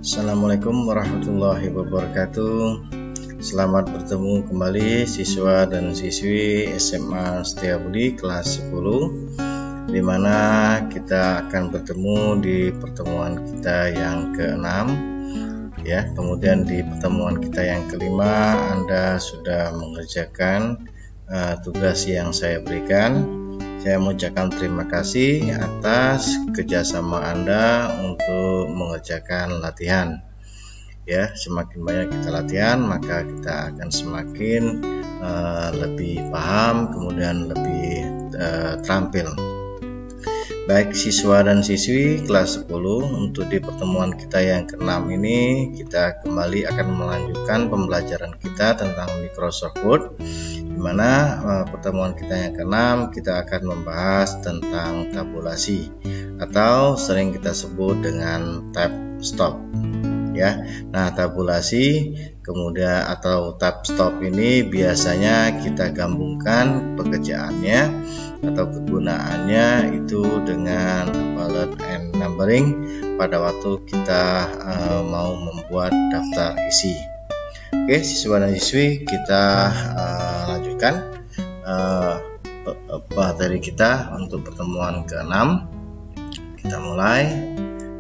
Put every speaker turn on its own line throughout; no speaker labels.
Assalamualaikum warahmatullahi wabarakatuh. Selamat bertemu kembali siswa dan siswi SMA Setiabudi kelas 10, di mana kita akan bertemu di pertemuan kita yang ke-6 ya. Kemudian di pertemuan kita yang kelima Anda sudah mengerjakan tugas yang saya berikan. Saya mengucapkan terima kasih atas kerjasama Anda untuk mengerjakan latihan. Ya, semakin banyak kita latihan, maka kita akan semakin lebih paham, kemudian lebih terampil. Baik siswa dan siswi kelas 10, untuk di pertemuan kita yang ke-6 ini kita kembali akan melanjutkan pembelajaran kita tentang Microsoft Word, di mana pertemuan kita yang ke-6 kita akan membahas tentang tabulasi atau sering kita sebut dengan tab stop ya. Nah, tabulasi kemudian atau tab stop ini biasanya kita gabungkan pekerjaannya atau kegunaannya itu dengan bullet and numbering pada waktu kita mau membuat daftar isi. Oke, siswa dan siswi, kita lanjutkan materi kita untuk pertemuan ke-6. Kita mulai.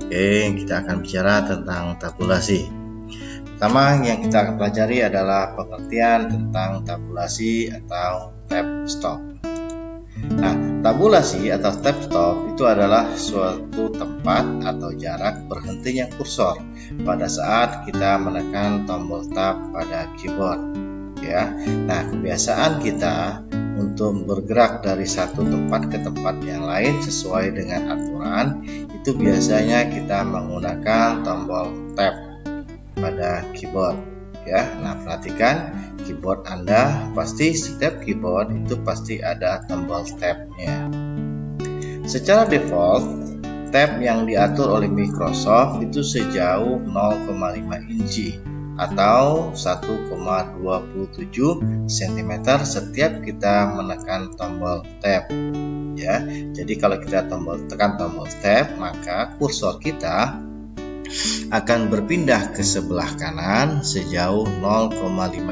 Oke, kita akan bicara tentang tabulasi. Pertama yang kita akan pelajari adalah pengertian tentang tabulasi atau tab stop. Nah, tabulasi atau tab stop itu adalah suatu tempat atau jarak berhentinya kursor pada saat kita menekan tombol tab pada keyboard ya. Nah, kebiasaan kita untuk bergerak dari satu tempat ke tempat yang lain sesuai dengan aturan itu biasanya kita menggunakan tombol tab pada keyboard ya. Nah, perhatikan keyboard Anda, pasti setiap keyboard itu pasti ada tombol tab-nya. Secara default, tab yang diatur oleh Microsoft itu sejauh 0,5 inci atau 1,27 cm setiap kita menekan tombol tab ya. Jadi kalau kita tekan tombol tab, maka kursor kita akan berpindah ke sebelah kanan sejauh 0,5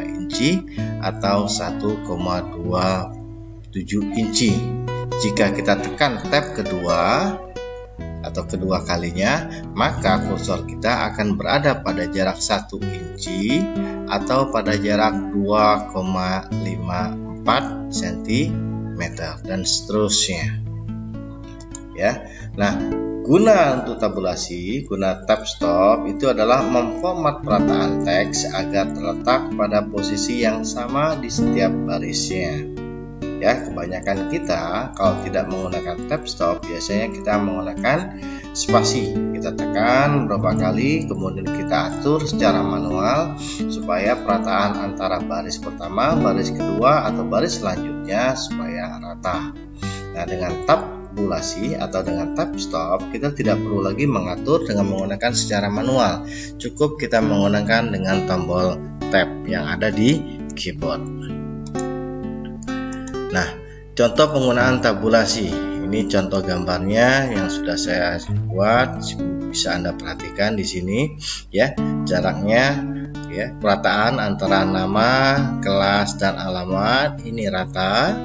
inci atau 1,27 inci. Jika kita tekan tab kedua atau kedua kalinya, maka kursor kita akan berada pada jarak 1 inci atau pada jarak 2,54 cm dan seterusnya ya. Nah, guna untuk tabulasi, guna tab stop itu adalah memformat perataan teks agar terletak pada posisi yang sama di setiap barisnya. Ya, kebanyakan kita kalau tidak menggunakan tab stop, biasanya kita menggunakan spasi. Kita tekan beberapa kali, kemudian kita atur secara manual supaya perataan antara baris pertama, baris kedua, atau baris selanjutnya supaya rata. Nah, dengan tabulasi atau dengan tab stop, kita tidak perlu lagi mengatur dengan menggunakan secara manual. Cukup kita menggunakan dengan tombol tab yang ada di keyboard. Nah, contoh penggunaan tabulasi. Ini contoh gambarnya yang sudah saya buat, bisa Anda perhatikan di sini ya. Jaraknya ya, perataan antara nama, kelas dan alamat ini rata.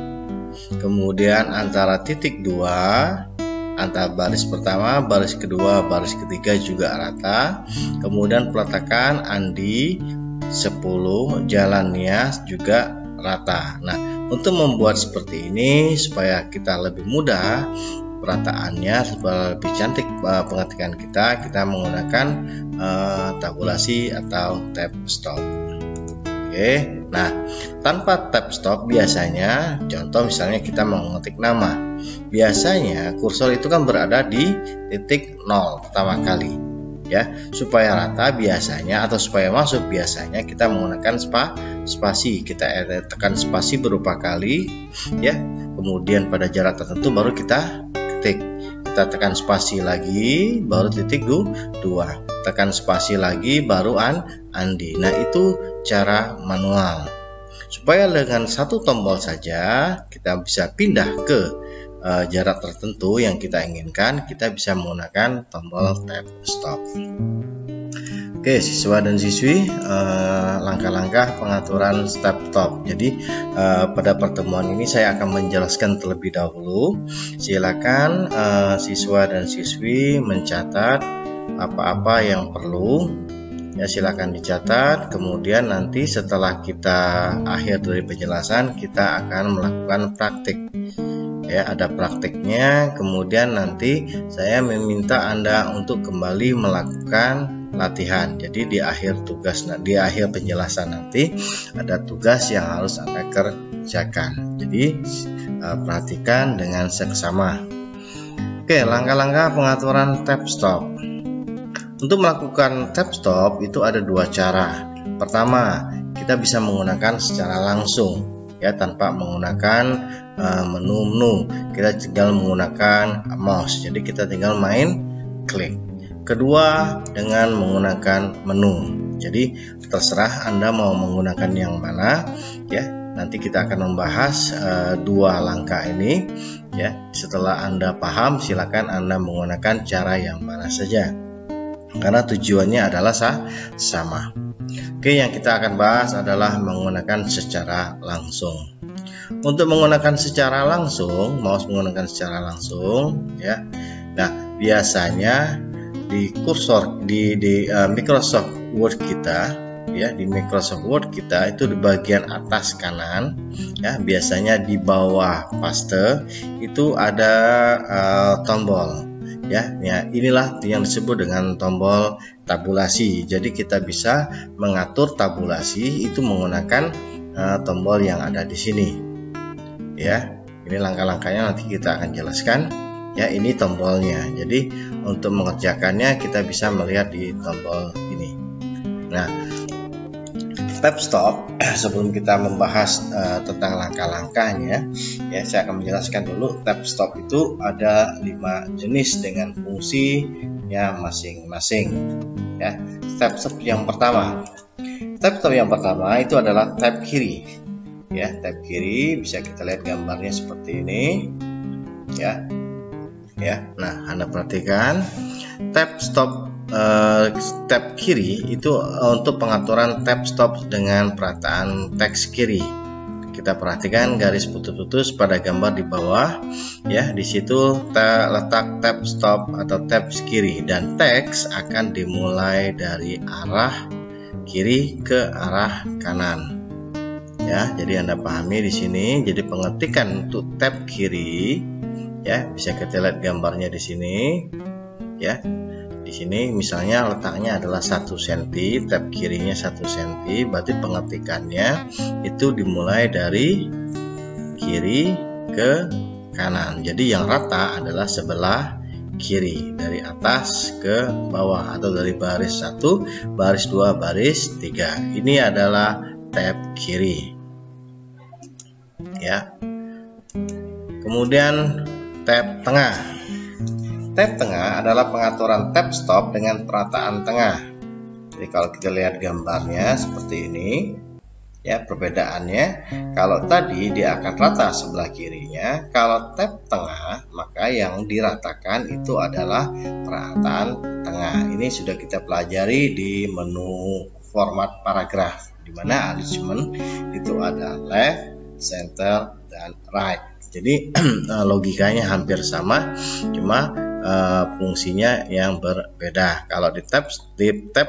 Kemudian antara titik 2, antara baris pertama, baris kedua, baris ketiga juga rata. Kemudian peletakan Andi 10 jalannya juga rata. Nah, untuk membuat seperti ini supaya kita lebih mudah perataannya, supaya lebih cantik pengetikan kita menggunakan tabulasi atau tab stop. Oke, nah tanpa tab stop biasanya, contoh misalnya kita mengetik nama, biasanya kursor itu kan berada di titik 0 pertama kali ya. Supaya rata biasanya atau supaya masuk biasanya kita menggunakan spasi. Kita tekan spasi beberapa kali ya, kemudian pada jarak tertentu baru kita ketik. Kita tekan spasi lagi baru titik 2, tekan spasi lagi baru Andi. Nah, itu cara manual. Supaya dengan satu tombol saja kita bisa pindah ke jarak tertentu yang kita inginkan, kita bisa menggunakan tombol tab stop. Oke, siswa dan siswi, langkah-langkah pengaturan step stop. Jadi pada pertemuan ini saya akan menjelaskan terlebih dahulu. Silakan siswa dan siswi mencatat apa-apa yang perlu. Ya, silakan dicatat. Kemudian nanti setelah kita akhir dari penjelasan, kita akan melakukan praktik. Ya, ada praktiknya. Kemudian nanti saya meminta Anda untuk kembali melakukan latihan. Jadi di akhir penjelasan nanti ada tugas yang harus Anda kerjakan. Jadi perhatikan dengan seksama. Oke, langkah-langkah pengaturan tab stop. Untuk melakukan tab stop itu ada dua cara. Pertama, kita bisa menggunakan secara langsung, ya, tanpa menggunakan menu. Kita tinggal menggunakan mouse. Jadi kita tinggal main klik. Kedua, dengan menggunakan menu. Jadi terserah Anda mau menggunakan yang mana, ya. Nanti kita akan membahas dua langkah ini, ya. Setelah Anda paham, silakan Anda menggunakan cara yang mana saja, karena tujuannya adalah sama. Oke, yang kita akan bahas adalah menggunakan secara langsung. Untuk menggunakan secara langsung, mouse menggunakan secara langsung, ya. Nah, biasanya di kursor di Microsoft Word kita, ya, di Microsoft Word kita itu di bagian atas kanan, ya, biasanya di bawah paste itu ada tombol, ya. Inilah yang disebut dengan tombol tabulasi. Jadi kita bisa mengatur tabulasi itu menggunakan tombol yang ada di sini, ya. Ini langkah-langkahnya nanti kita akan jelaskan. Ya, ini tombolnya. Jadi untuk mengerjakannya kita bisa melihat di tombol ini. Nah, tab stop, sebelum kita membahas tentang langkah-langkahnya, ya, saya akan menjelaskan dulu. Tab stop itu ada 5 jenis dengan fungsinya masing-masing, ya. Tab stop yang pertama itu adalah tab kiri, ya. Tab kiri bisa kita lihat gambarnya seperti ini, ya. Nah, Anda perhatikan tab stop, tab kiri itu untuk pengaturan tab stop dengan perataan teks kiri. Kita perhatikan garis putus-putus pada gambar di bawah, ya. Di situ letak tab stop atau tab kiri, dan teks akan dimulai dari arah kiri ke arah kanan, ya. Jadi Anda pahami di sini. Jadi pengetikan untuk tab kiri, ya, bisa kita lihat gambarnya di sini, ya. Di sini misalnya letaknya adalah 1 cm, tab kirinya 1 cm, berarti pengetikannya itu dimulai dari kiri ke kanan. Jadi yang rata adalah sebelah kiri, dari atas ke bawah, atau dari baris 1, baris 2, baris 3. Ini adalah tab kiri, ya. Kemudian tab tengah. Tab tengah adalah pengaturan tab stop dengan perataan tengah. Jadi kalau kita lihat gambarnya seperti ini, ya, perbedaannya. Kalau tadi dia akan rata sebelah kirinya, kalau tab tengah maka yang diratakan itu adalah perataan tengah. Ini sudah kita pelajari di menu format paragraf, di mana alignment itu ada left, center, dan right. Jadi logikanya hampir sama, cuma fungsinya yang berbeda. Kalau di tab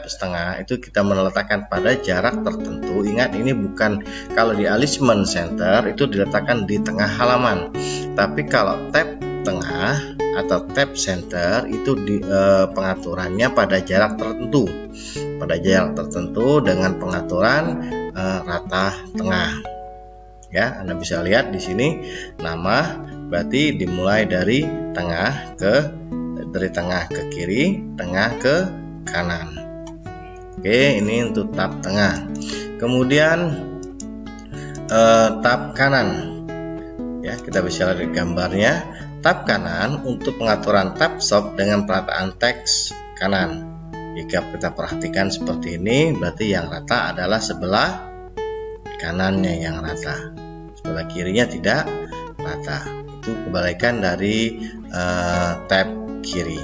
setengah itu kita meletakkan pada jarak tertentu. Ingat, ini bukan, kalau di alignment center itu diletakkan di tengah halaman. Tapi kalau tab tengah atau tab center itu pengaturannya pada jarak tertentu. Pada jarak tertentu dengan pengaturan rata tengah. Ya, Anda bisa lihat di sini nama berarti dimulai dari tengah ke kiri, tengah ke kanan. Oke, ini untuk tab tengah. Kemudian tab kanan. Ya, kita bisa lihat gambarnya. Tab kanan untuk pengaturan tab stop dengan perataan teks kanan. Jika kita perhatikan seperti ini, berarti yang rata adalah sebelah kanannya yang rata, sebelah kirinya tidak rata. Itu kebalikan dari tab kiri,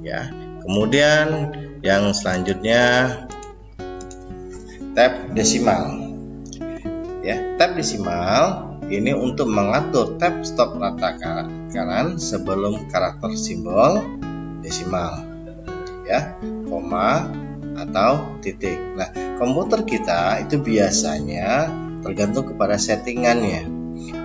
ya. Kemudian Yang selanjutnya tab desimal. Ya, tab desimal ini untuk mengatur tab stop rata kanan sebelum karakter simbol desimal. Ya, koma atau titik. Nah, komputer kita itu biasanya tergantung kepada settingannya.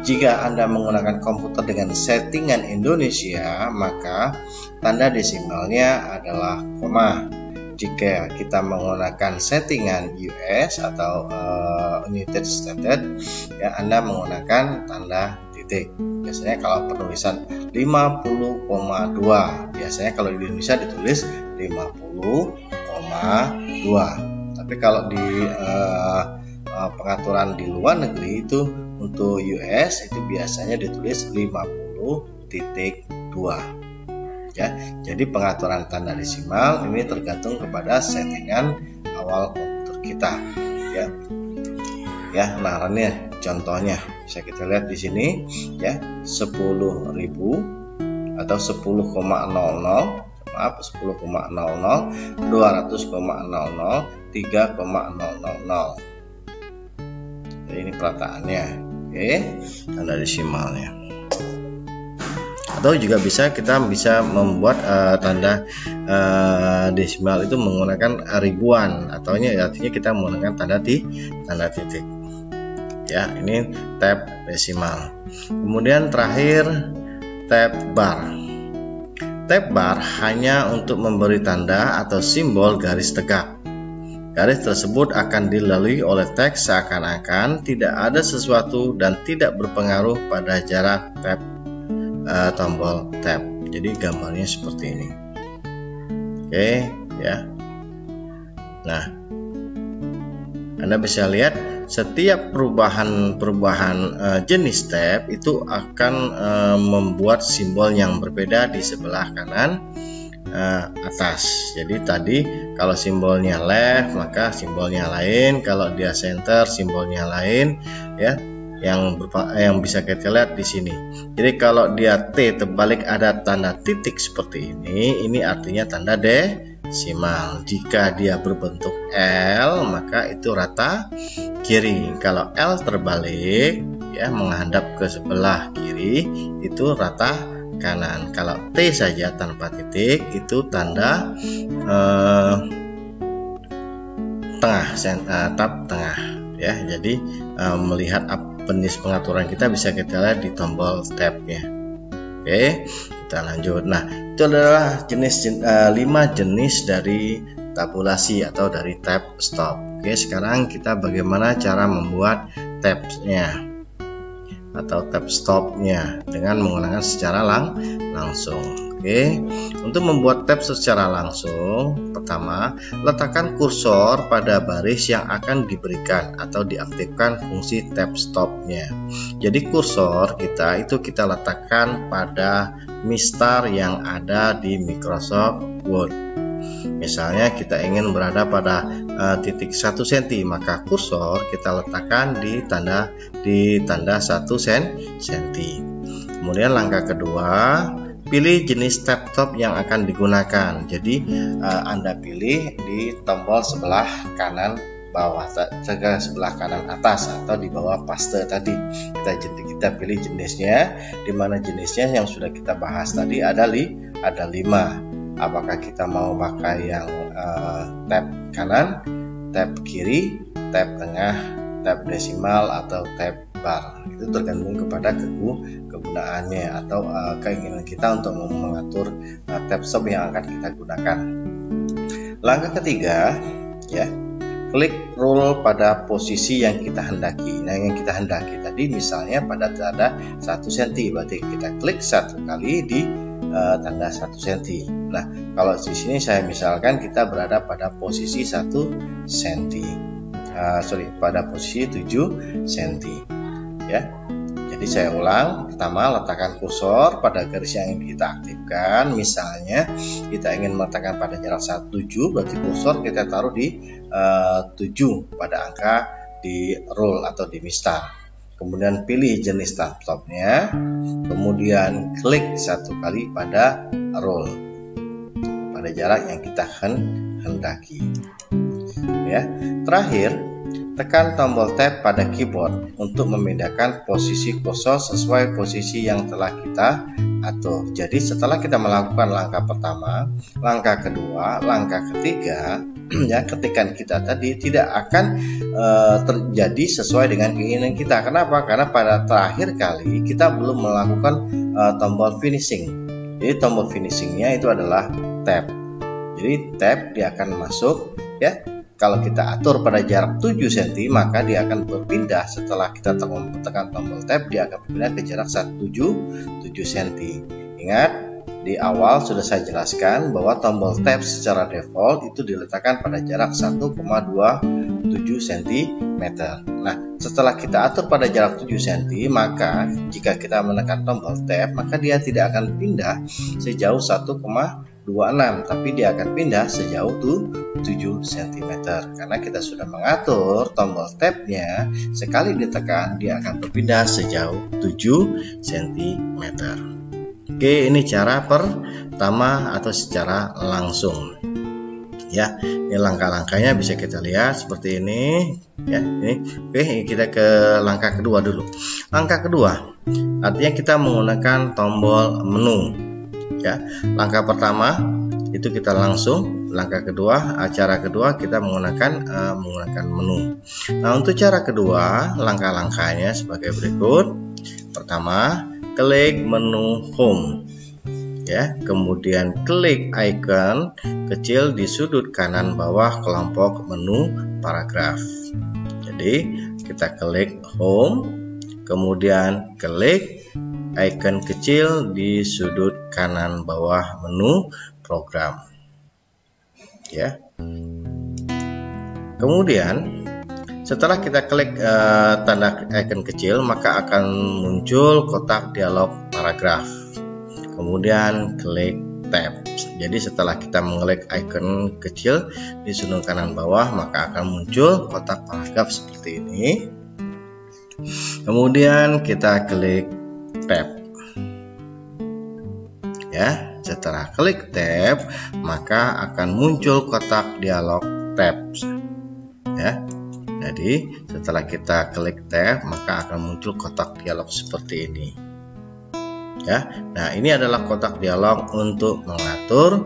Jika Anda menggunakan komputer dengan settingan Indonesia, maka tanda desimalnya adalah koma. Jika kita menggunakan settingan US atau United States, ya Anda menggunakan tanda titik. Biasanya kalau penulisan 50,2, biasanya kalau di Indonesia ditulis 50,2. Tapi kalau di pengaturan di luar negeri itu untuk US itu biasanya ditulis 50,2. Ya, jadi pengaturan tanda desimal ini tergantung kepada settingan awal komputer kita. Ya, nah ini contohnya bisa kita lihat di sini ya, 10.000 atau 10,00, maaf 10,00, 200,00, 3,000. Jadi ini perataannya, oke, tanda desimalnya. Atau juga kita bisa membuat tanda desimal itu menggunakan ribuan, atau artinya kita menggunakan tanda titik. Ya, ini tab desimal. Kemudian terakhir tab bar. Tab bar hanya untuk memberi tanda atau simbol garis tegak. Garis tersebut akan dilalui oleh teks seakan-akan tidak ada sesuatu dan tidak berpengaruh pada jarak tab tombol tab. Jadi gambarnya seperti ini. Oke, ya. Nah, Anda bisa lihat setiap perubahan jenis tab itu akan membuat simbol yang berbeda di sebelah kanan atas. Jadi tadi kalau simbolnya left maka simbolnya lain, kalau dia center simbolnya lain, ya. Yang bisa kita lihat di sini. Jadi kalau dia T terbalik ada tanda titik seperti ini artinya tanda desimal. Jika dia berbentuk L maka itu rata kiri. Kalau L terbalik ya menghadap ke sebelah kiri itu rata kanan. Kalau T saja tanpa titik itu tanda tengah, tab tengah ya. Jadi melihat jenis pengaturan kita bisa kita lihat di tombol tabnya. Oke, kita lanjut. Nah, itu adalah 5 jenis dari tabulasi atau dari tab stop. Oke, sekarang kita bagaimana cara membuat tabnya atau tab stopnya dengan menggunakan secara langsung. Oke, untuk membuat tab secara langsung, pertama letakkan kursor pada baris yang akan diberikan atau diaktifkan fungsi tab stopnya. Jadi kursor kita letakkan pada mistar yang ada di Microsoft Word. Misalnya kita ingin berada pada titik 1 cm, maka kursor kita letakkan di tanda 1 cm. Kemudian langkah kedua, pilih jenis tab stop yang akan digunakan. Jadi Anda pilih di tombol sebelah kanan bawah, sebelah kanan atas atau di bawah paste tadi. Kita pilih jenisnya, di mana jenisnya yang sudah kita bahas tadi ada 5. Apakah kita mau pakai yang tab kanan, tab kiri, tab tengah, tab desimal atau tab bar. Itu tergantung kepada kegunaannya atau keinginan kita untuk mengatur tab stop yang akan kita gunakan. Langkah ketiga, ya, klik rule pada posisi yang kita hendaki. Nah, yang kita hendaki tadi misalnya pada tanda 1 cm, berarti kita klik 1 kali di tanda 1 cm. Nah, kalau di sini saya misalkan kita berada pada posisi 1 cm. Pada posisi 7 cm. Ya. Jadi saya ulang, pertama letakkan kursor pada garis yang ingin kita aktifkan. Misalnya kita ingin meletakkan pada jarak 7, berarti kursor kita taruh di 7 pada angka di roll atau di mistar. Kemudian pilih jenis tab stopnya, kemudian klik 1 kali pada roll pada jarak yang kita dikehendaki. Ya, terakhir, tekan tombol Tab pada keyboard untuk memindahkan posisi kursor sesuai posisi yang telah kita atur. Jadi setelah kita melakukan langkah pertama, langkah kedua, langkah ketiga, ya, ketikan kita tadi tidak akan terjadi sesuai dengan keinginan kita. Kenapa? Karena pada terakhir kali kita belum melakukan tombol finishing. Jadi tombol finishingnya itu adalah Tab. Jadi Tab dia akan masuk, ya. Kalau kita atur pada jarak 7 cm, maka dia akan berpindah setelah kita tekan tombol Tab, dia akan berpindah ke jarak 7 cm. Ingat, di awal sudah saya jelaskan bahwa tombol Tab secara default itu diletakkan pada jarak 1,27 cm. Nah, setelah kita atur pada jarak 7 cm, maka jika kita menekan tombol Tab, maka dia tidak akan pindah sejauh 1,26, tapi dia akan pindah sejauh 7 cm. Karena kita sudah mengatur tombol Tab-nya, sekali ditekan dia akan berpindah sejauh 7 cm. Oke, ini cara pertama atau secara langsung. Ya, ini langkah-langkahnya bisa kita lihat seperti ini. Ya, ini. Oke, kita ke langkah kedua dulu. Langkah kedua, artinya kita menggunakan tombol menu. Ya, langkah pertama itu kita langsung, langkah kedua, cara kedua kita menggunakan menu. Nah, untuk cara kedua, langkah-langkahnya sebagai berikut. Pertama, klik menu home, ya, kemudian klik icon kecil di sudut kanan bawah kelompok menu paragraf. Jadi kita klik home, kemudian klik icon kecil di sudut kanan bawah menu program, ya. Kemudian setelah kita klik tanda icon kecil, maka akan muncul kotak dialog paragraf. Kemudian klik Tab. Jadi setelah kita mengklik icon kecil di sudut kanan bawah, maka akan muncul kotak paragraf seperti ini. Kemudian kita klik Tab. Ya. Setelah klik Tab, maka akan muncul kotak dialog Tab. Ya. Jadi setelah kita klik Tab, maka akan muncul kotak dialog seperti ini. Ya. Nah, ini adalah kotak dialog untuk mengatur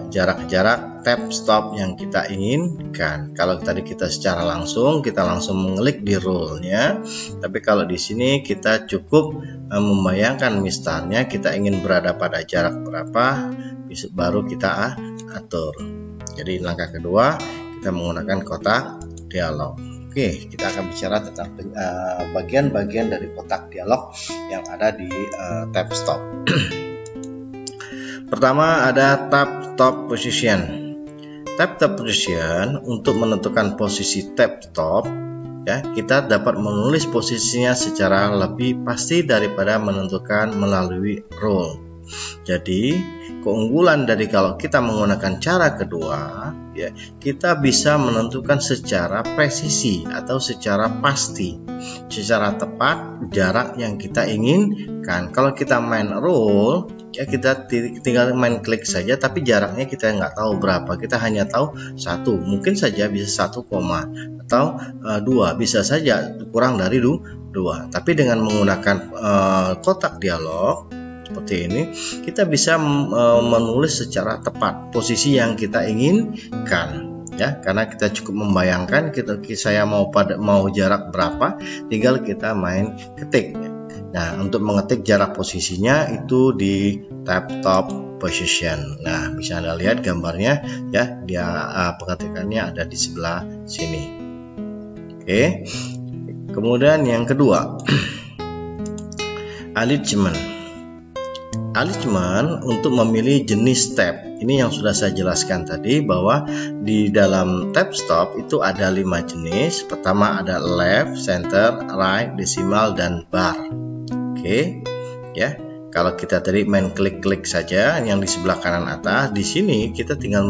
jarak-jarak tab stop yang kita inginkan. Kalau tadi kita secara langsung, kita langsung mengklik di rule-nya. Tapi kalau di sini kita cukup membayangkan, misalnya kita ingin berada pada jarak berapa, baru kita atur. Jadi langkah kedua kita menggunakan kotak dialog. Oke, kita akan bicara tentang bagian-bagian dari kotak dialog yang ada di tab stop. Pertama ada tab stop position. Tab stop position untuk menentukan posisi tab stop, ya, kita dapat menulis posisinya secara lebih pasti daripada menentukan melalui rule. Jadi keunggulan dari kalau kita menggunakan cara kedua, ya, kita bisa menentukan secara presisi atau secara pasti, secara tepat jarak yang kita inginkan. Kalau kita main rule, ya, kita tinggal main klik saja, tapi jaraknya kita nggak tahu berapa, kita hanya tahu 1, mungkin saja bisa 1, atau 2, bisa saja kurang dari 2. Tapi dengan menggunakan kotak dialog seperti ini, kita bisa menulis secara tepat posisi yang kita inginkan, ya, karena kita cukup membayangkan saya mau jarak berapa, tinggal kita main ketik. Nah, untuk mengetik jarak posisinya itu di tab stop position. Nah, bisa Anda lihat gambarnya, ya, dia pengetikannya ada di sebelah sini. Oke. Kemudian yang kedua, alignment. Alignment untuk memilih jenis tab. Ini yang sudah saya jelaskan tadi, bahwa di dalam tab stop itu ada 5 jenis. Pertama ada left, center, right, decimal, dan bar. Oke, ya. Kalau kita tadi main klik-klik saja yang di sebelah kanan atas, di sini kita tinggal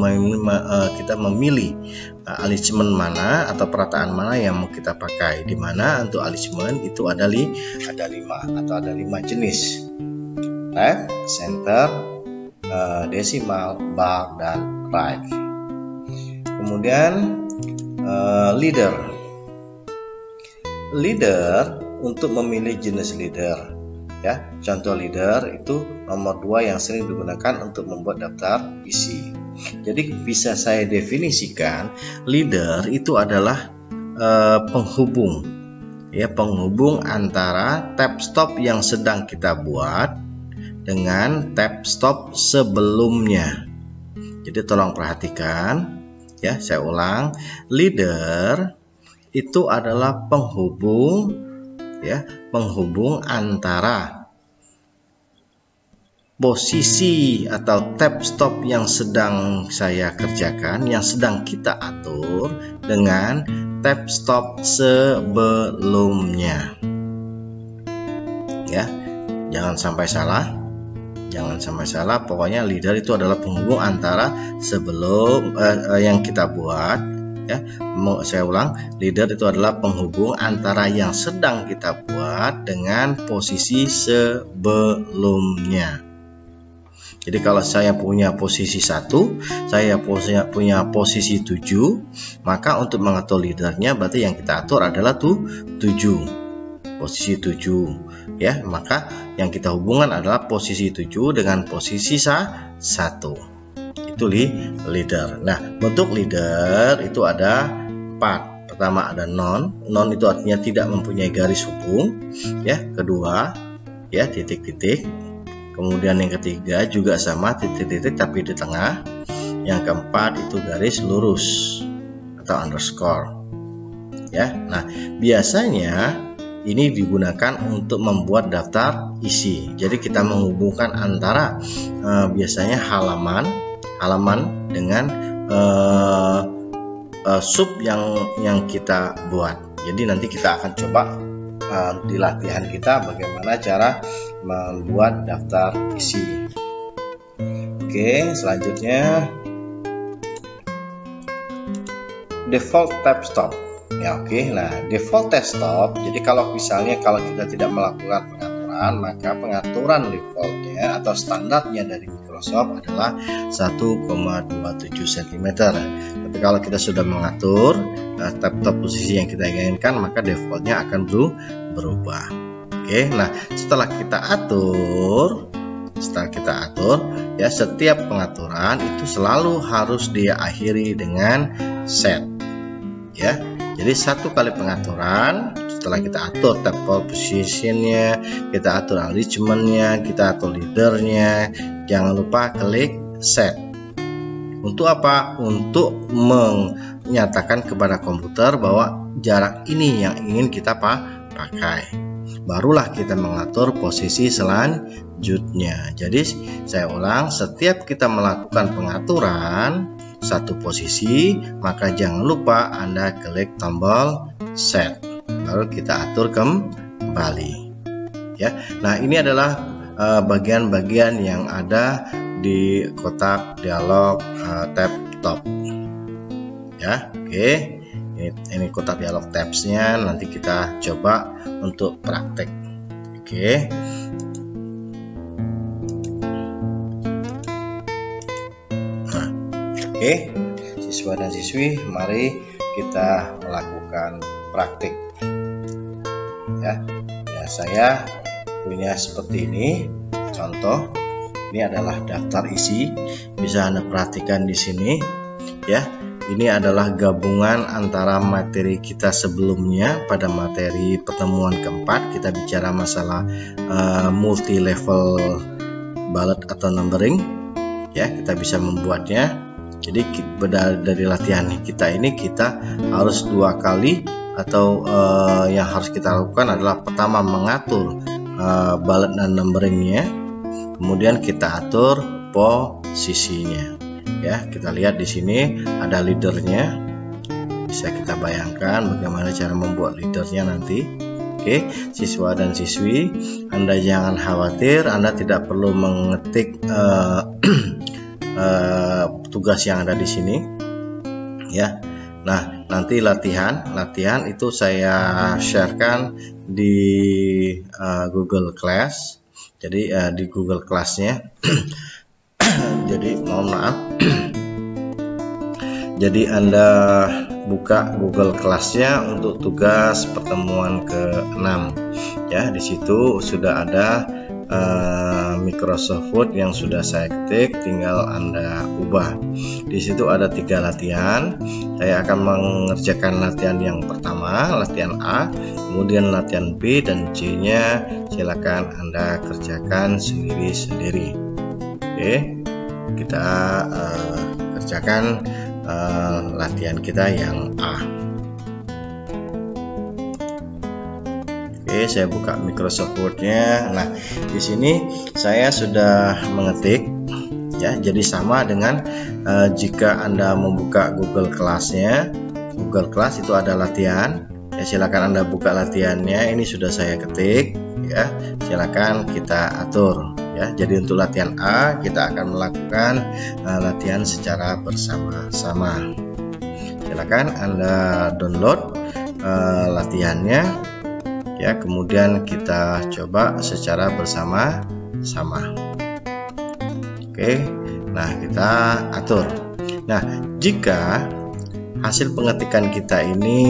kita memilih alignment mana atau perataan mana yang mau kita pakai. Di mana untuk alignment itu ada 5 atau ada 5 jenis. Left, center, decimal, bar, dan right. Kemudian leader untuk memilih jenis leader, ya. Contoh leader itu nomor 2 yang sering digunakan untuk membuat daftar isi. Jadi bisa saya definisikan leader itu adalah penghubung, ya, penghubung antara tab stop yang sedang kita buat dengan tab stop sebelumnya. Jadi tolong perhatikan, ya, saya ulang, leader itu adalah penghubung, ya, penghubung antara posisi atau tab stop yang sedang saya kerjakan, yang sedang kita atur, dengan tab stop sebelumnya. Ya, jangan sampai salah, pokoknya leader itu adalah penghubung antara sebelum yang kita buat, ya. Saya ulang, leader itu adalah penghubung antara yang sedang kita buat dengan posisi sebelumnya. Jadi kalau saya punya posisi 1, saya punya posisi 7, maka untuk mengatur leadernya berarti yang kita atur adalah 7, posisi 7, ya. Maka yang kita hubungkan adalah posisi 7 dengan posisi 1. Itu leader. Nah, bentuk leader itu ada 4. Pertama ada non itu artinya tidak mempunyai garis hubung, ya. Kedua, ya, titik-titik. Kemudian yang ketiga juga sama, titik-titik tapi di tengah. Yang keempat itu garis lurus atau underscore, ya. Nah, biasanya ini digunakan untuk membuat daftar isi. Jadi kita menghubungkan antara biasanya halaman dengan sub yang kita buat. Jadi nanti kita akan coba di latihan kita bagaimana cara membuat daftar isi. Oke, selanjutnya default tab stop. Ya, oke. Nah, default tab stop. Jadi kalau misalnya kita tidak melakukan pengaturan, maka pengaturan defaultnya atau standarnya dari Microsoft adalah 1,27 cm. Tapi kalau kita sudah mengatur tab posisi yang kita inginkan, maka defaultnya akan berubah. Oke, nah setelah kita atur, ya, setiap pengaturan itu selalu harus diakhiri dengan set, ya. Jadi satu kali pengaturan, setelah kita atur tab positionnya, kita atur alignmentnya, kita atur leadernya, jangan lupa klik set. Untuk apa? Untuk menyatakan kepada komputer bahwa jarak ini yang ingin kita pakai. Barulah kita mengatur posisi selanjutnya. Jadi saya ulang, setiap kita melakukan pengaturan satu posisi, maka jangan lupa Anda klik tombol set, baru kita atur kembali, ya. Nah, ini adalah bagian-bagian yang ada di kotak dialog tab top, ya. Oke. Ini kotak dialog tabsnya, nanti kita coba untuk praktek. Oke. Nah, oke, siswa dan siswi, mari kita melakukan praktik. Ya, saya punya seperti ini. Contoh, ini adalah daftar isi. Bisa Anda perhatikan di sini, ya. Ini adalah gabungan antara materi kita sebelumnya. Pada materi pertemuan keempat kita bicara masalah multi level ballot atau numbering, ya. Kita bisa membuatnya. Jadi dari latihan kita ini kita harus 2 kali, atau yang harus kita lakukan adalah pertama mengatur ballot dan numberingnya, kemudian kita atur posisinya. Ya, kita lihat di sini ada leadernya. Bisa kita bayangkan bagaimana cara membuat leadernya nanti. Oke, siswa dan siswi, Anda jangan khawatir, Anda tidak perlu mengetik tugas yang ada di sini, ya. Nah, nanti latihan itu saya sharekan di Google Class. Jadi di Google Class-nya. Jadi mohon maaf, Jadi Anda buka Google Class-nya untuk tugas pertemuan ke-6 ya. Di situ sudah ada Microsoft Word yang sudah saya ketik, tinggal Anda ubah. Di situ ada 3 latihan. Saya akan mengerjakan latihan yang pertama, latihan A, kemudian latihan B dan C-nya silakan Anda kerjakan sendiri-sendiri. Oke, kita kerjakan latihan kita yang A. Oke, saya buka Microsoft Word-nya. Nah, di sini saya sudah mengetik ya. Jadi sama dengan jika Anda membuka Google Class-nya. Google Class itu ada latihan. Ya, silakan Anda buka latihannya. Ini sudah saya ketik ya. Silakan kita atur ya. Jadi untuk latihan A kita akan melakukan latihan secara bersama-sama. Silakan Anda download latihannya. Ya, kemudian kita coba secara bersama-sama. Oke, nah kita atur. Nah, jika hasil pengetikan kita ini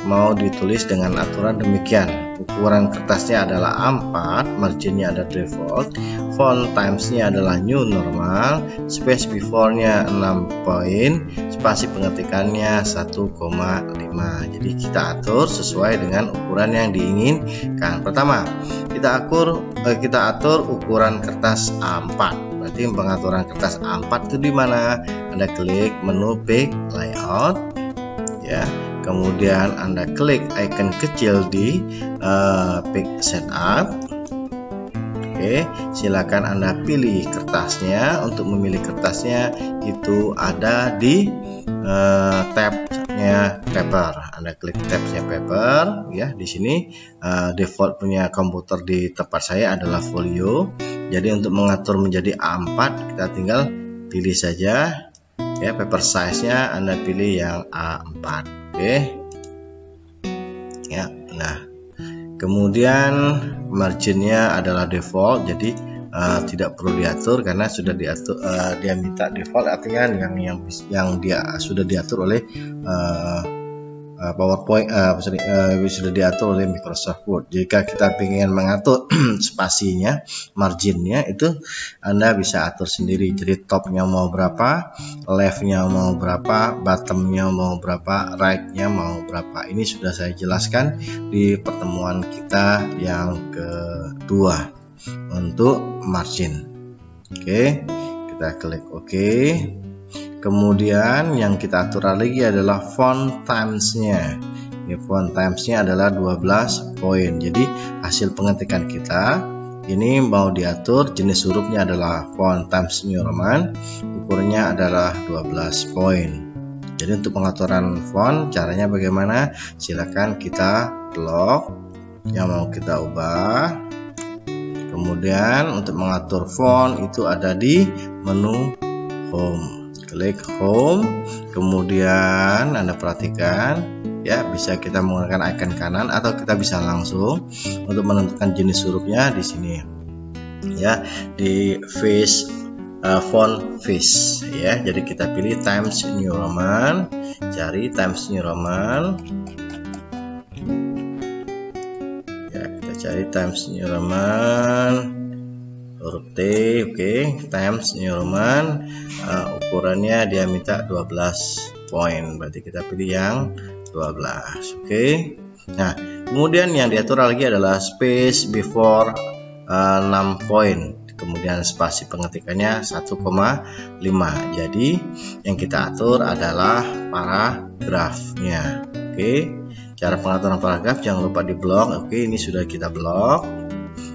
mau ditulis dengan aturan demikian, ukuran kertasnya adalah A4, marginnya ada default, font timesnya adalah new normal, space before-nya 6 poin, spasi pengetikannya 1,5. Jadi kita atur sesuai dengan ukuran yang diinginkan. Pertama, kita atur ukuran kertas A4. Berarti pengaturan kertas A4 itu di mana? Anda klik menu Pick Layout ya. Kemudian Anda klik icon kecil di Pick Setup. Oke, silakan Anda pilih kertasnya. Untuk memilih kertasnya itu ada di tabnya paper. Anda klik tabnya paper ya. Di sini default punya komputer di tempat saya adalah folio. Jadi untuk mengatur menjadi A4 kita tinggal pilih saja ya, paper size-nya Anda pilih yang A4. Oke ya. Nah, kemudian marginnya adalah default, jadi tidak perlu diatur karena sudah diatur. Dia minta default artinya yang dia sudah diatur oleh PowerPoint, sudah diatur oleh Microsoft Word. Jika kita ingin mengatur spasinya, marginnya itu Anda bisa atur sendiri. Jadi topnya mau berapa, leftnya mau berapa, bottomnya mau berapa, rightnya mau berapa. Ini sudah saya jelaskan di pertemuan kita yang kedua untuk margin. Oke, kita klik OK. Kemudian yang kita atur lagi adalah font timesnya. Ini font timesnya adalah 12 poin. Jadi hasil pengetikan kita ini mau diatur, jenis hurufnya adalah font Times New Roman, ukurnya adalah 12 poin. Jadi untuk pengaturan font caranya bagaimana? Silakan kita blok yang mau kita ubah. Kemudian untuk mengatur font itu ada di menu Home. Klik Home, kemudian Anda perhatikan ya, bisa kita menggunakan icon kanan atau kita bisa langsung untuk menentukan jenis hurufnya di sini ya, di font face ya. Jadi kita pilih Times New Roman, cari Times New Roman ya, kita cari Times New Roman huruf T. Oke, Times New Roman, ukurannya dia minta 12 poin, berarti kita pilih yang 12. Oke. Nah, kemudian yang diatur lagi adalah space before 6 poin, kemudian spasi pengetikannya 1,5. Jadi yang kita atur adalah paragrafnya. Oke, cara pengaturan paragraf jangan lupa di blok. Oke, ini sudah kita blok.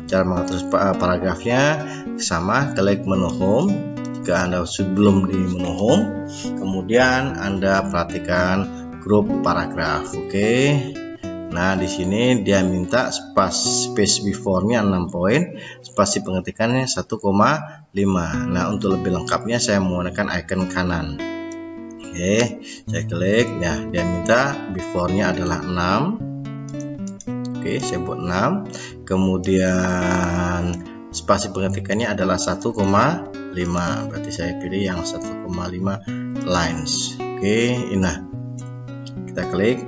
Cara mengatur paragrafnya sama, klik menu Home jika Anda belum di menu Home. Kemudian Anda perhatikan grup paragraf. Oke. Nah, di sini dia minta space before-nya 6 poin, spasi pengetikannya 1,5. Nah, untuk lebih lengkapnya saya menggunakan icon kanan. Oke, saya klik. Nah, dia minta before-nya adalah 6. Oke, saya buat 6. Kemudian spasi pengetikannya adalah 1,5. Berarti saya pilih yang 1,5 lines. Oke, nah kita klik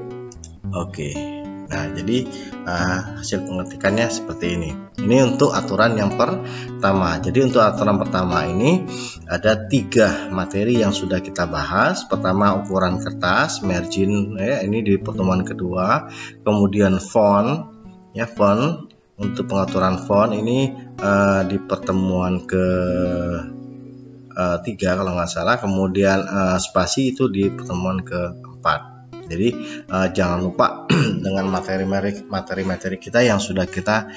oke. Nah, jadi hasil pengetikannya seperti ini. Ini untuk aturan yang pertama. Jadi untuk aturan pertama ini ada 3 materi yang sudah kita bahas. Pertama ukuran kertas, margin ya, ini di pertemuan kedua. Kemudian font ya, font untuk pengaturan font ini di pertemuan ke 3 kalau nggak salah. Kemudian spasi itu di pertemuan keempat. Jadi jangan lupa dengan materi-materi kita yang sudah kita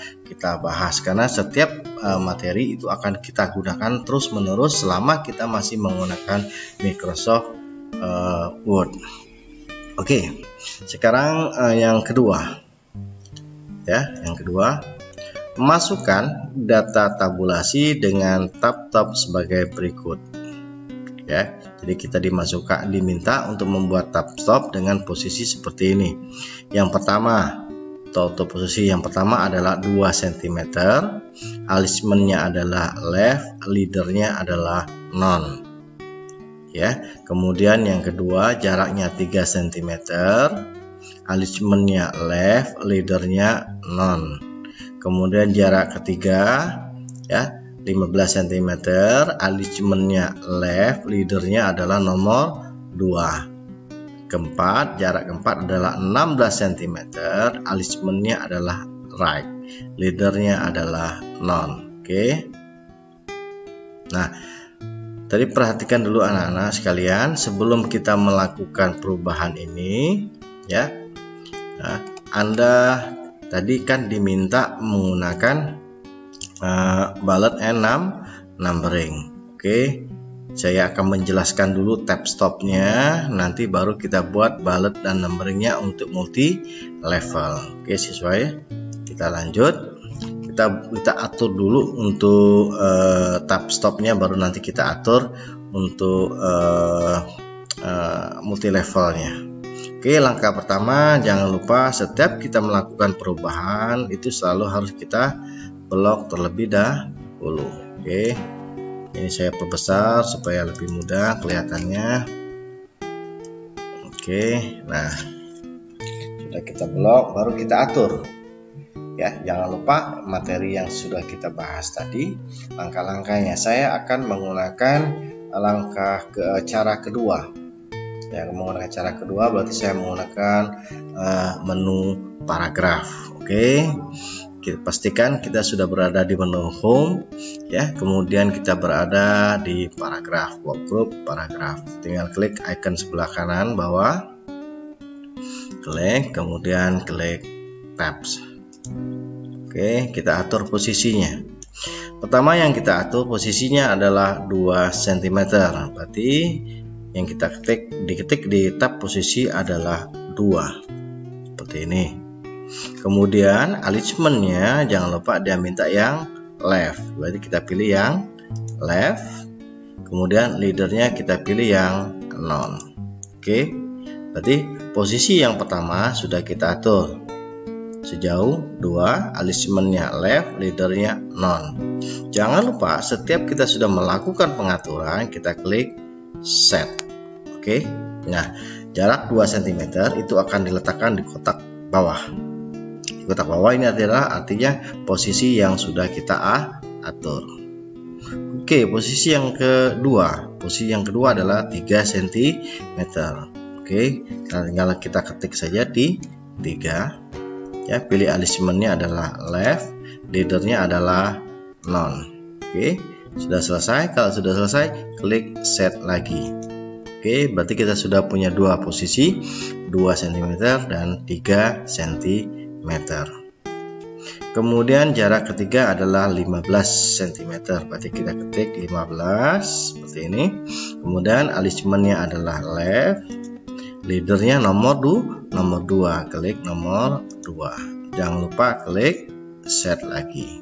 bahas, karena setiap materi itu akan kita gunakan terus-menerus selama kita masih menggunakan Microsoft Word. Oke, sekarang yang kedua ya, yang kedua, masukkan data tabulasi dengan tab-tab sebagai berikut ya. Jadi kita diminta untuk membuat tab stop dengan posisi seperti ini. Yang pertama, posisi yang pertama adalah 2 cm, alignmentnya adalah left, leadernya adalah none ya. Kemudian yang kedua, jaraknya 3 cm, alignmentnya left, leadernya none. Kemudian jarak ketiga ya, 15 cm, alignmentnya left, leadernya adalah nomor 2. Keempat, jarak keempat adalah 16 cm, alignmentnya adalah right, leadernya adalah none. Oke. Nah, tadi perhatikan dulu anak-anak sekalian, sebelum kita melakukan perubahan ini ya. Nah, Anda tadi kan diminta menggunakan bullet and numbering. Oke, saya akan menjelaskan dulu tab stopnya, nanti baru kita buat bullet dan numberingnya untuk multi level. Oke siswa ya, kita lanjut. Kita atur dulu untuk tab stopnya, baru nanti kita atur untuk multi levelnya. Oke, langkah pertama, jangan lupa setiap kita melakukan perubahan itu selalu harus kita blok terlebih dahulu. Oke, ini saya perbesar supaya lebih mudah kelihatannya. Oke, nah sudah kita blok, baru kita atur ya. Jangan lupa materi yang sudah kita bahas tadi, langkah-langkahnya. Saya akan menggunakan cara kedua ya. Menggunakan cara kedua berarti saya menggunakan menu paragraf. Oke, kita pastikan kita sudah berada di menu home ya, kemudian kita berada di paragraf, workgroup paragraf. Tinggal klik icon sebelah kanan bawah, klik, kemudian klik tabs. Oke, kita atur posisinya. Pertama yang kita atur posisinya adalah 2 cm, berarti yang kita diketik di tab posisi adalah 2 seperti ini. Kemudian alignmentnya jangan lupa dia minta yang left, berarti kita pilih yang left. Kemudian leadernya kita pilih yang none. Oke, berarti posisi yang pertama sudah kita atur sejauh 2, alignmentnya left, leadernya none. Jangan lupa setiap kita sudah melakukan pengaturan kita klik set. Oke, nah jarak 2 cm itu akan diletakkan di kotak bawah. Kotak bawah ini adalah artinya posisi yang sudah kita atur. Oke, posisi yang kedua adalah 3 cm. Oke, tinggal kita ketik saja di 3 ya. Pilih alignmentnya adalah left, leadernya adalah none. Oke, sudah selesai. Kalau sudah selesai, klik set lagi. Oke, berarti kita sudah punya 2 posisi, 2 cm dan 3 cm. Kemudian jarak ketiga adalah 15 cm, berarti kita ketik 15 seperti ini. Kemudian alignmentnya adalah left, leadernya nomor 2, klik nomor 2. Jangan lupa klik set lagi.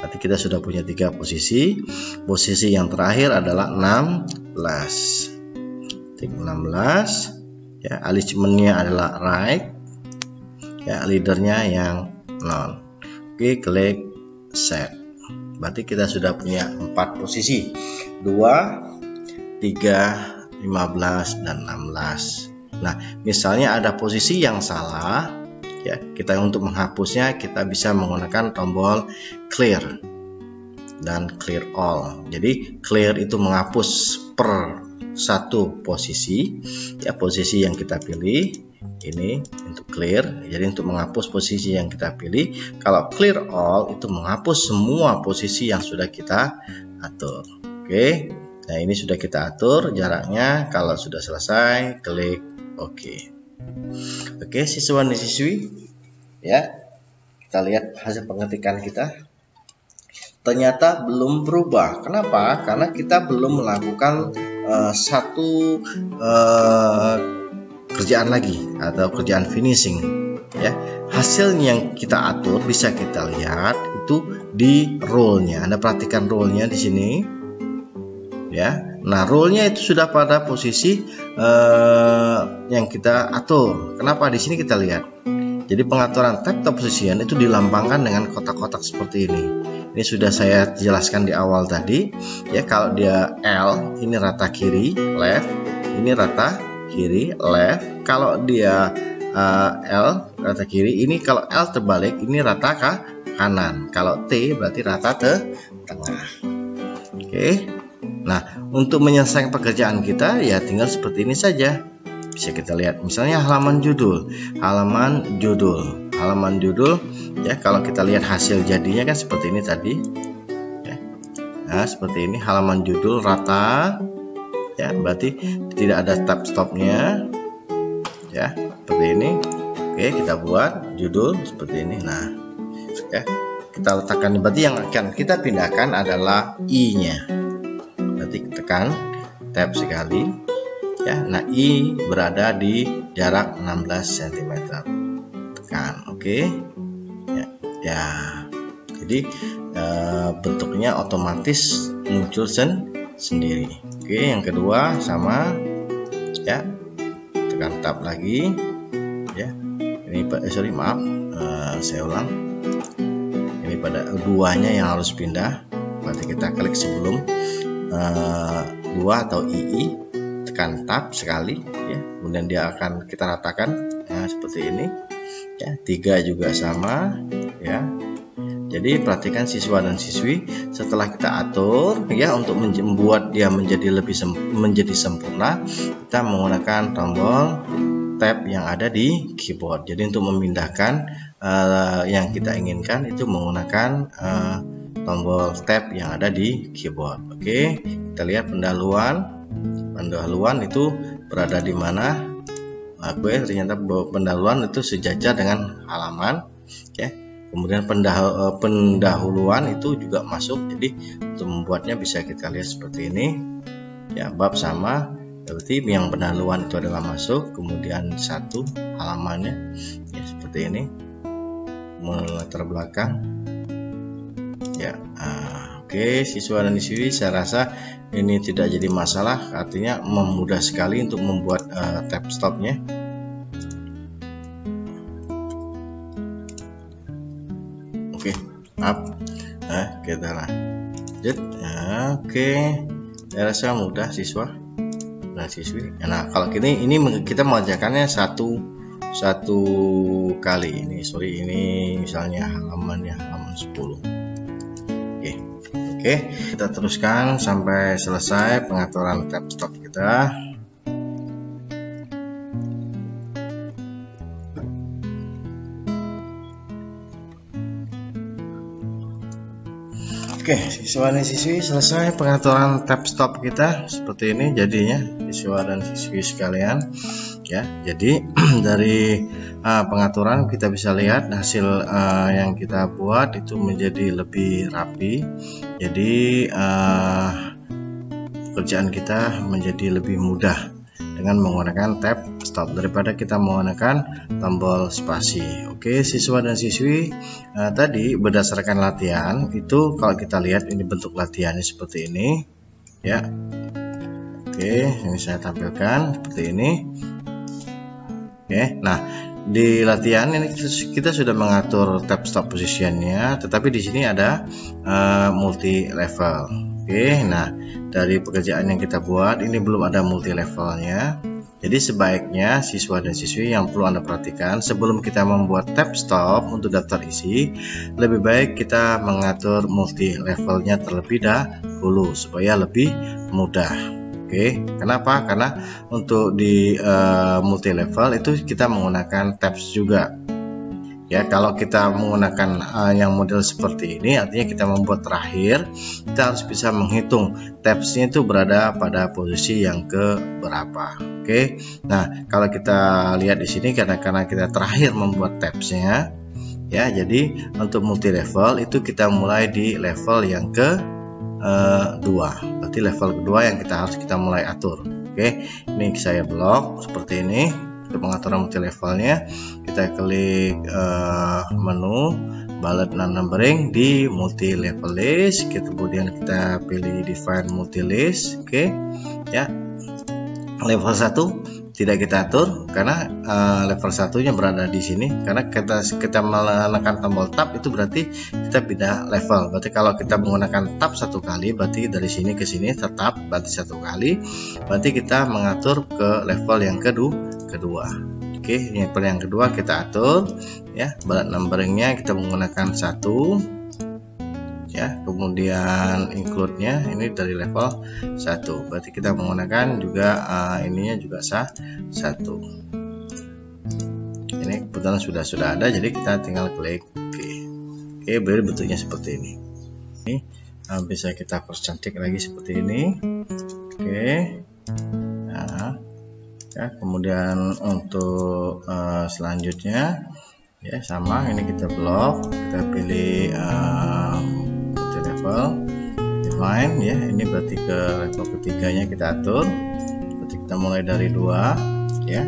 Berarti kita sudah punya 3 posisi. Posisi yang terakhir adalah 16. Ketik 16 ya, alignmentnya adalah right ya, leadernya yang none. Oke, klik set. Berarti kita sudah punya 4 posisi, 2, 3, 15, dan 16. Nah, misalnya ada posisi yang salah, ya, kita untuk menghapusnya kita bisa menggunakan tombol clear dan clear all. Jadi clear itu menghapus per satu posisi, ya, posisi yang kita pilih ini untuk clear. Jadi untuk menghapus posisi yang kita pilih. Kalau clear all itu menghapus semua posisi yang sudah kita atur. Oke. Nah, ini sudah kita atur jaraknya. Kalau sudah selesai, klik OK. Oke, siswa dan siswi, ya, kita lihat hasil pengetikan kita. Ternyata belum berubah. Kenapa? Karena kita belum melakukan satu kerjaan lagi atau kerjaan finishing, ya. Hasil yang kita atur bisa kita lihat itu di role-nya. Anda perhatikan role-nya di sini, ya. Nah, role-nya itu sudah pada posisi yang kita atur. Kenapa? Di sini kita lihat. Jadi pengaturan tab top position itu dilambangkan dengan kotak-kotak seperti ini. Ini sudah saya jelaskan di awal tadi, ya. Kalau dia L, ini rata kiri, left. Ini rata kiri, left. Kalau dia L, rata kiri. Ini kalau L terbalik, ini rata ke kanan. Kalau T berarti rata ke tengah. Oke. Nah, untuk menyelesaikan pekerjaan kita, ya tinggal seperti ini saja. Bisa kita lihat, misalnya halaman judul, ya. Kalau kita lihat hasil jadinya kan seperti ini tadi, ya. Nah, seperti ini halaman judul rata, ya, berarti tidak ada tab stopnya, ya, seperti ini. Oke, kita buat judul seperti ini. Nah, ya, kita letakkan, berarti yang akan kita pindahkan adalah I-nya. Berarti tekan tab sekali. Ya, nah I berada di jarak 16 cm. Tekan OK. Ya. Jadi bentuknya otomatis muncul sendiri. Oke, yang kedua sama, ya. Tekan tab lagi, ya. Ini maaf, saya ulang. Ini pada duanya yang harus pindah. Berarti kita klik sebelum 2 atau II. Tekan tab sekali, ya, kemudian dia akan kita ratakan, ya, seperti ini, ya. 3 juga sama, ya. Jadi perhatikan siswa dan siswi, setelah kita atur, ya, untuk membuat dia menjadi sempurna, kita menggunakan tombol tab yang ada di keyboard. Jadi untuk memindahkan yang kita inginkan itu menggunakan tombol tab yang ada di keyboard. Oke, kita lihat pendahuluan itu berada di mana. Ternyata pendahuluan itu sejajar dengan halaman, ya. Kemudian pendahuluan itu juga masuk. Jadi untuk membuatnya bisa kita lihat seperti ini, ya. Bab sama, berarti yang pendahuluan itu adalah masuk, kemudian satu halamannya, ya, seperti ini. Latar belakang, ya. Oke, siswa dan siswi, saya rasa ini tidak jadi masalah, artinya memudah sekali untuk membuat tab stopnya. Oke, maaf. Nah, kita lanjut. Oke, saya rasa mudah siswa dan siswi. Nah, kalau ini kita mengerjakannya satu kali. Ini misalnya halaman 10. Oke, kita teruskan sampai selesai pengaturan tab stop kita. Oke, siswa dan siswi, selesai pengaturan tab stop kita seperti ini jadinya, siswa dan siswi sekalian, ya. Jadi dari pengaturan kita bisa lihat hasil yang kita buat itu menjadi lebih rapi. Jadi pekerjaan kita menjadi lebih mudah dengan menggunakan tab stop daripada kita menggunakan tombol spasi. Oke, siswa dan siswi, tadi berdasarkan latihan itu, kalau kita lihat ini bentuk latihannya seperti ini, ya. Oke, ini saya tampilkan seperti ini. Oke, nah di latihan ini kita sudah mengatur tab stop positionnya, tetapi di sini ada multi level. Oke, nah dari pekerjaan yang kita buat ini belum ada multi levelnya. Jadi sebaiknya siswa dan siswi yang perlu Anda perhatikan, sebelum kita membuat tab stop untuk daftar isi, lebih baik kita mengatur multi levelnya terlebih dahulu supaya lebih mudah. Oke, kenapa? Karena untuk di multi level itu kita menggunakan tabs juga. Ya, kalau kita menggunakan yang model seperti ini, artinya kita membuat terakhir, kita harus bisa menghitung tabsnya itu berada pada posisi yang ke berapa. Oke, nah kalau kita lihat di sini karena kita terakhir membuat tabsnya, ya, jadi untuk multi level itu kita mulai di level yang ke 2, berarti level kedua yang harus kita mulai atur. Oke, ini saya blok seperti ini. Untuk pengaturan multi levelnya, kita klik menu bullet numbering di multi level list, kemudian kita pilih define multi list. Oke, ya, level 1 tidak kita atur karena level satunya berada di sini. Karena kita menekan tombol tab itu berarti kita pindah level. Berarti kalau kita menggunakan tab satu kali, berarti dari sini ke sini tetap berarti satu kali. Berarti kita mengatur ke level yang kedua. Oke, level yang kedua kita atur, ya, bullet numberingnya kita menggunakan 1, ya, kemudian include-nya ini dari level 1, berarti kita menggunakan juga ininya juga 1. Ini kebetulan sudah ada, jadi kita tinggal klik oke, baru bentuknya seperti ini. Ini bisa kita percantik lagi seperti ini. Oke, nah, ya, kemudian untuk selanjutnya, ya, sama, ini kita blok, kita pilih multi level define, ya, ini berarti ke level ketiganya kita atur. Berarti kita mulai dari 2, ya,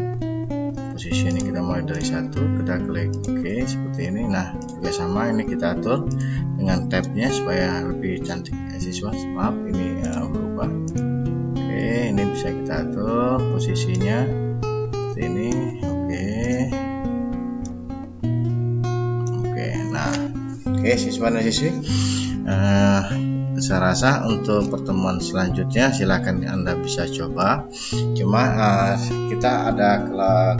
posisi ini kita mulai dari 1, kita klik oke seperti ini. Nah, juga sama, ini kita atur dengan tabnya supaya lebih cantik ya siswa. Maaf, ini berubah. Oke, ini bisa kita atur posisinya seperti ini. Oke, nah, oke siswa dan siswi, saya rasa untuk pertemuan selanjutnya silakan Anda bisa coba. Cuma kita ada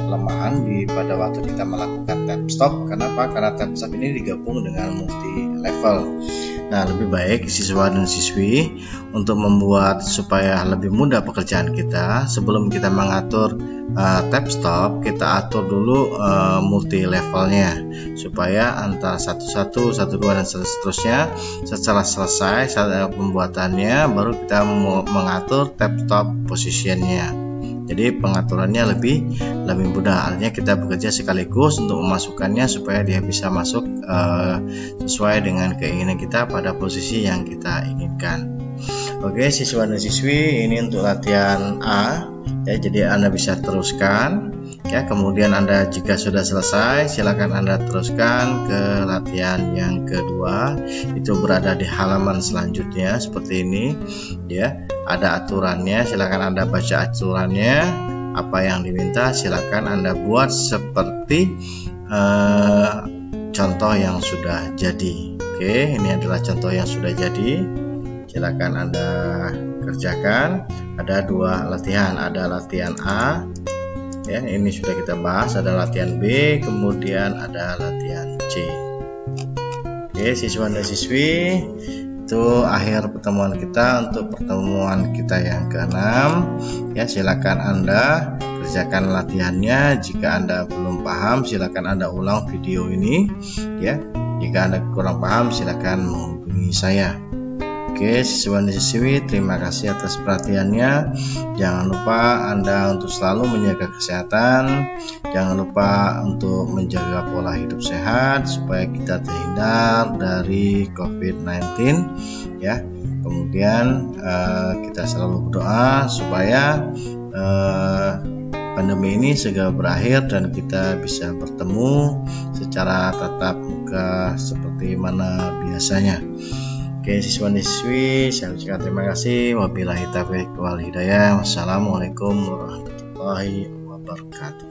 kelemahan pada waktu kita melakukan tab stop. Kenapa? Karena tab stop ini digabung dengan multi level. Nah, lebih baik siswa dan siswi untuk membuat supaya lebih mudah pekerjaan kita, sebelum kita mengatur tab stop, kita atur dulu multi levelnya supaya antara 1.1, 1.2 dan seterusnya. Setelah selesai pembuatannya, baru kita mengatur tab stop positionnya. Jadi pengaturannya lebih mudah. Artinya kita bekerja sekaligus untuk memasukkannya supaya dia bisa masuk sesuai dengan keinginan kita pada posisi yang kita inginkan. Oke siswa dan siswi, ini untuk latihan A, ya, jadi Anda bisa teruskan, ya. Kemudian Anda jika sudah selesai, silakan Anda teruskan ke latihan yang kedua. Itu berada di halaman selanjutnya seperti ini, ya. Ada aturannya, silakan Anda baca aturannya. Apa yang diminta silakan Anda buat seperti contoh yang sudah jadi. Oke, ini adalah contoh yang sudah jadi. Silakan Anda kerjakan. Ada 2 latihan, ada latihan A, ya, ini sudah kita bahas. Ada latihan B, kemudian ada latihan C. Oke siswa dan siswi, itu akhir pertemuan kita untuk pertemuan kita yang ke-6, ya. Silakan Anda kerjakan latihannya. Jika Anda belum paham, silakan Anda ulang video ini, ya. Jika Anda kurang paham, silakan menghubungi saya. Oke siswa dan siswi, terima kasih atas perhatiannya. Jangan lupa Anda untuk selalu menjaga kesehatan. Jangan lupa untuk menjaga pola hidup sehat supaya kita terhindar dari COVID-19, ya. Kemudian kita selalu berdoa supaya pandemi ini segera berakhir dan kita bisa bertemu secara tatap muka seperti mana biasanya. Oke siswa dan siswi, saya ucapkan terima kasih. Wabillahi taufiq wal hidayah. Wassalamualaikum warahmatullahi wabarakatuh.